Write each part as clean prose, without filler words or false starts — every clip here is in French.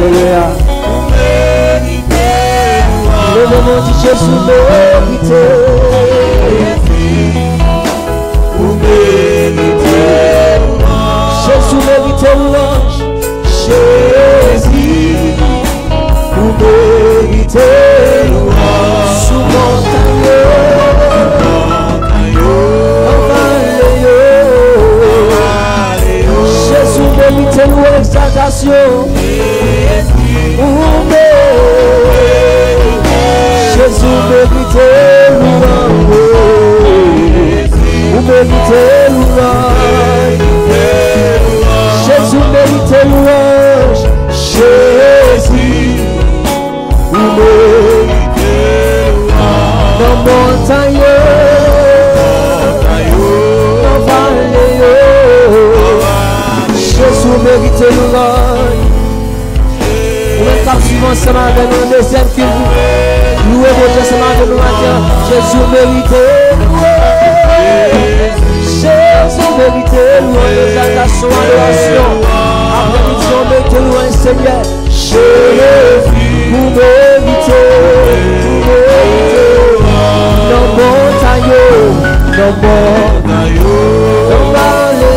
Alléluia. Le nom de Jésus mérité. Vous méritez louange. Jésus mérite louange. Jésus, vous méritez louange. Sous montagne, Jésus mérite louange, exaltation. Vous méritez. Jésus mérite louange. Vous méritez louange. Jésus mérite louange. Jésus, vous méritez louange. Dans montagne, dans vallée, Jésus mérite louange. On va partir ensemble avec nous deuxième film. Louez votre Dieu ensemble avec nous matin. Jésus mérite louange. Jésus mérite louange. Exaltation, adoration. Après nous on mérite louange Seigneur. Jésus, vous méritez. Dans montagne, dans montagne, dans vallée.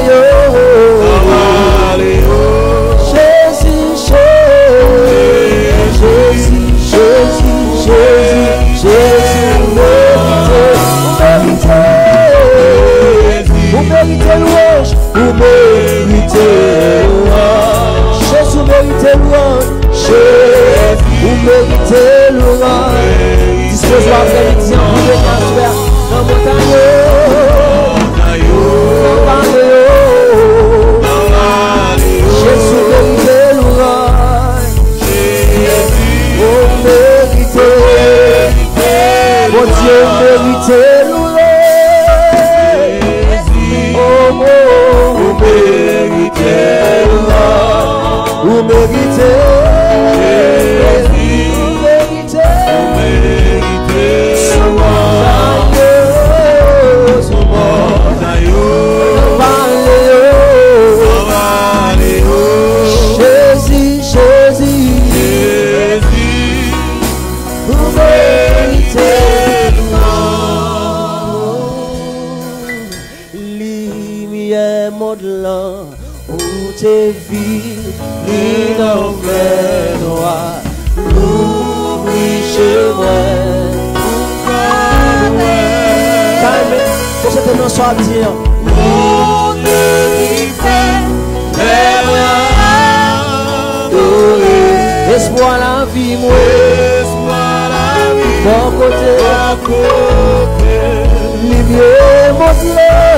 Vous méritez louange, vous méritez louange. Jésus mérite louange, vous méritez louange. Disposez après-midi en vous déclencher dans mon taillot, dans vallée. Jésus mérite louange, vous méritez, mon Dieu mérite louange. Vous méritez louange, vous méritez, vous méritez, ce montagne, Jésus, vous méritez louange. Lumière modelant où tes vies, l'inenfer noir, l'oubli chez moi. Que cet nom soit dire, mon Dieu qui fait les adoré. Espoir la vie, moi, bon côté, lumière modelant,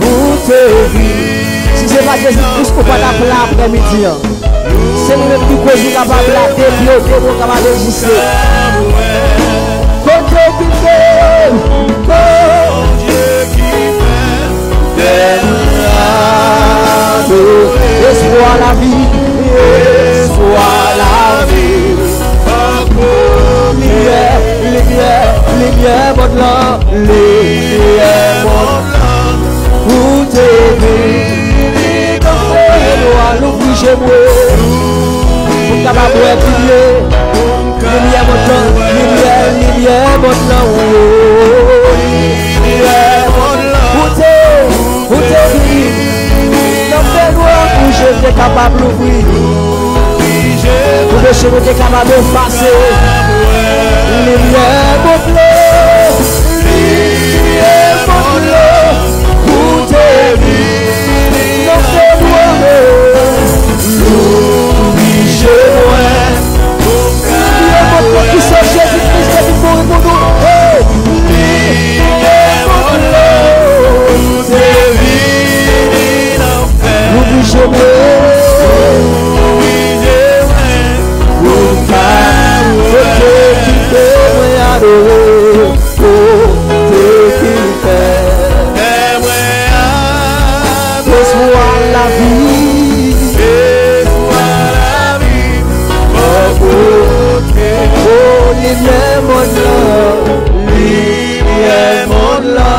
pour te vivre. Si c'est pas Jésus-Christ qu'on va l'appeler après-midi, c'est lui-même qui cause capable de développer, pour capable de résister. Quand Dieu qui fait, espoir la vie, lumière modelant, où t'es venu, l'oubli chez moi, pour capable de prier, lumière modelant, où t'es venu, dans tes doigts, où j'étais capable d'ouvrir, pour que je sois capable de passer, lumière modelant, où t'es venu, dans tes doigts, l'oubli chez moi. Qui sont Jésus-Christ qui est pour nous. L'oubli chez moi. La vie, lumière monde là,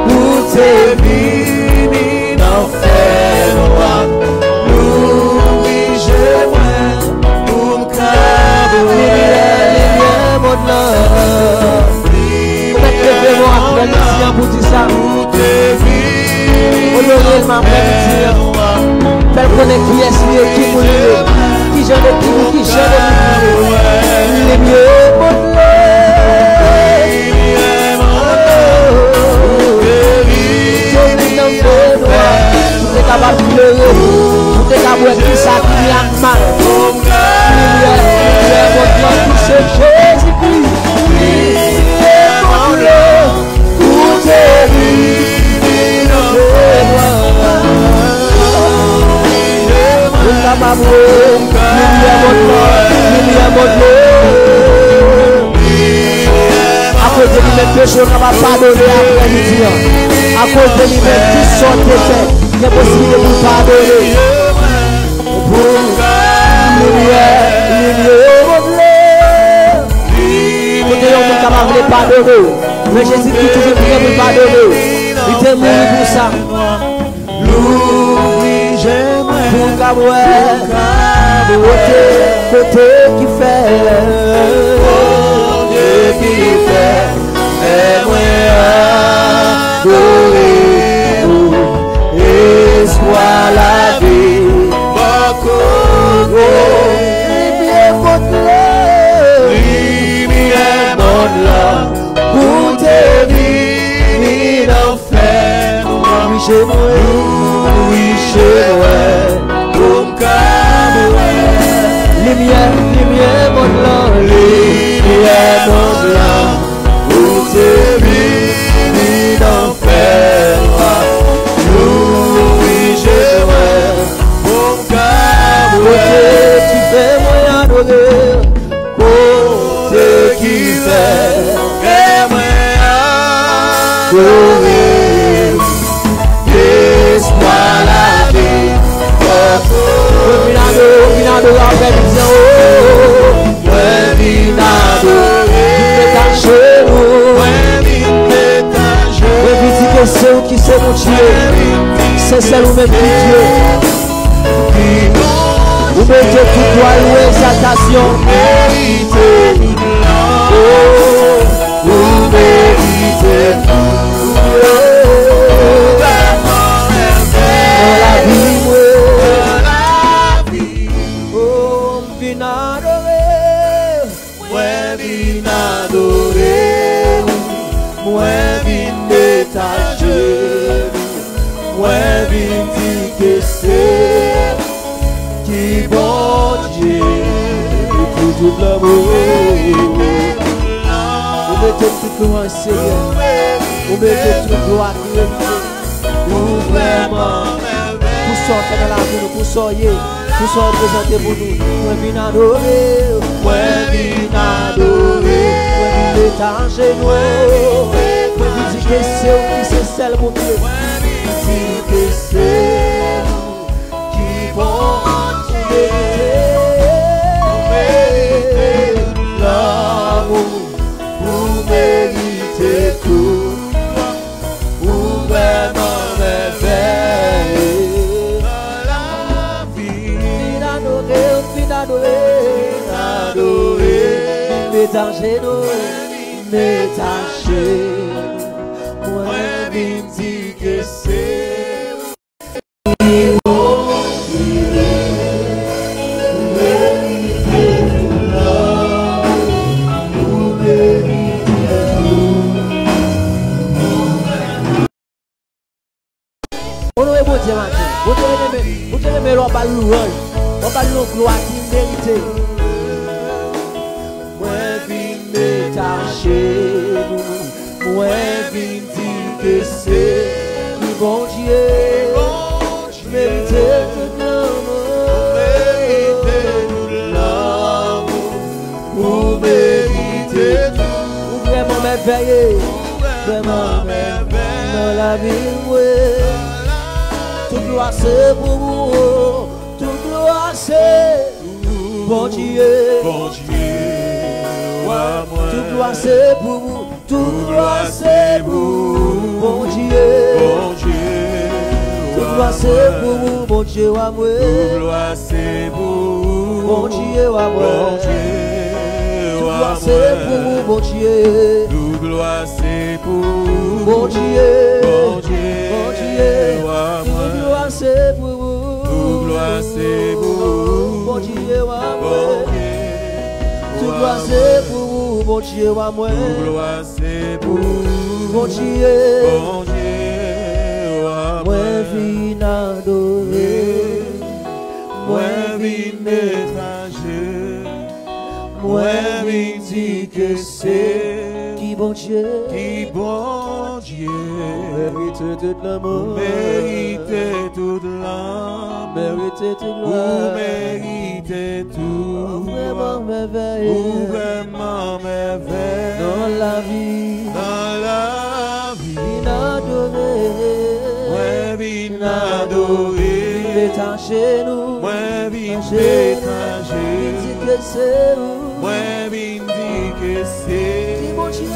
où t'es venu d'en faire noir, après-midi. Fais connaître qui est qui mourir. Qui j'en ai qui j'en ai les mieux capable de pleurer, vous êtes capable de ça qui a mal. C'est Jésus-Christ. Tout est à cause de lui-même, péché, on va pardonner après-midi. À cause de lui-même, qui sont tes faits. Il y a possibilité de vous pardonner. Lumière, côté on est capable de pardonner. Mais Jésus qui toujours prêt pour pardonner. Il t'est mort pour ça. L'oubli, j'aimerais. Pour côté qui fait. Dieu qui fait. Aime-moi espoir la vie, lumière bonne là, pour te vivre d'enfer, oui chez moi, pour lumière bonne là, lumière bonne là, pour te vivre d'enfer. Côté qui fait moi adorer, côté qui fait moi adorer, espoir la vie, vinado avec nous, vinado, détaché nous, que c'est où qui c'est mon Dieu, c'est celle où même qui Dieu. Vous mettez tout droit l'exaltation. Vous méritez tout. Dans la vie, oh, viens adorer. Viens adorer. Viens détacher. Viens dire que c'est qui bon Dieu et tout l'amour. Vous mettez tout loin, Seigneur. Vous mettez tout droit, vous vraiment. Pour sortir dans la vie, pour sortir, présenter pour nous. Moi, viens adorer, viens détacher nous. Moi, viens dire que c'est celle mon Dieu. Dire que c'est qui bon. L'amour, vous méritez tout, vous vraiment merveilleux. La vie, adorer, métanger nous, moi, vite dire que c'est. Vous te remettez l'on va louange, on va louer gloire qui mérite. Moi vin m'attacher, moi vin dire que c'est qui bon Dieu, mérite tout l'amour, vous méritez tout, vous vraiment merveilleux, vraiment merveilleux dans la vie, ouais. Toute gloire c'est pour vous, toute gloire c'est bon Dieu, toute gloire c'est pour vous, toute gloire c'est pour vous, bon Dieu, toute gloire c'est pour vous, bon Dieu à moi, toute gloire c'est pour vous, bon Dieu à moi, toute gloire c'est pour vous, bon Dieu, toute gloire c'est pour vous, bon Dieu, bon Dieu, bon Dieu. c'est pour vous. Toute gloire c'est pour vous. Bon Dieu à moi. Bon Dieu. Toute gloire c'est pour vous. Bon Dieu à moi. Toute gloire c'est pour vous. Bon Dieu. Bon Dieu à moi. Moi viens adorer. Moi viens étranger. Moi viens dire que c'est qui bon Dieu. qui bon Dieu. Mérite toute l'amour. Méritez toute l'âme. Mérite toute Vous gloire. méritez tout. Vraiment merveille. Vous vraiment merveille. Dans la vie. Dans la vie. Inadoré. Moi vin adorer. L'état chez nous. Moi vin étranger. Dit que c'est vous. Moi vin dire que c'est Qui bon Dieu.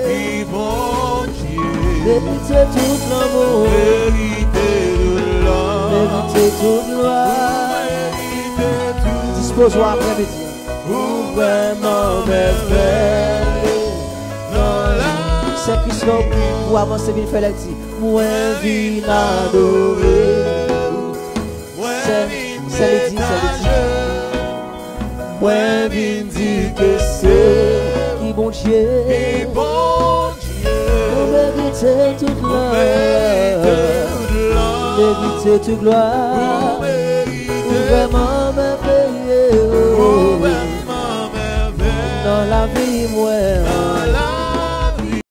qui bon Dieu. Méritez tout l'amour. Méritez de l'âme. Méritez toute gloire. Méritez tout. Disposons après-midi. Vous vraiment merveille. Dans la C'est Christ pour avancer, il fait le dit. Moi, viens adorer. C'est le dit, c'est le dit. Moi, viens dire que c'est qui bon Dieu. qui bon Dieu. Vous méritez toute gloire. Méritez toute l'âme. Méritez toute gloire. Vous vraiment merveilleux. Vous vraiment merveille. Dans la vie, moi.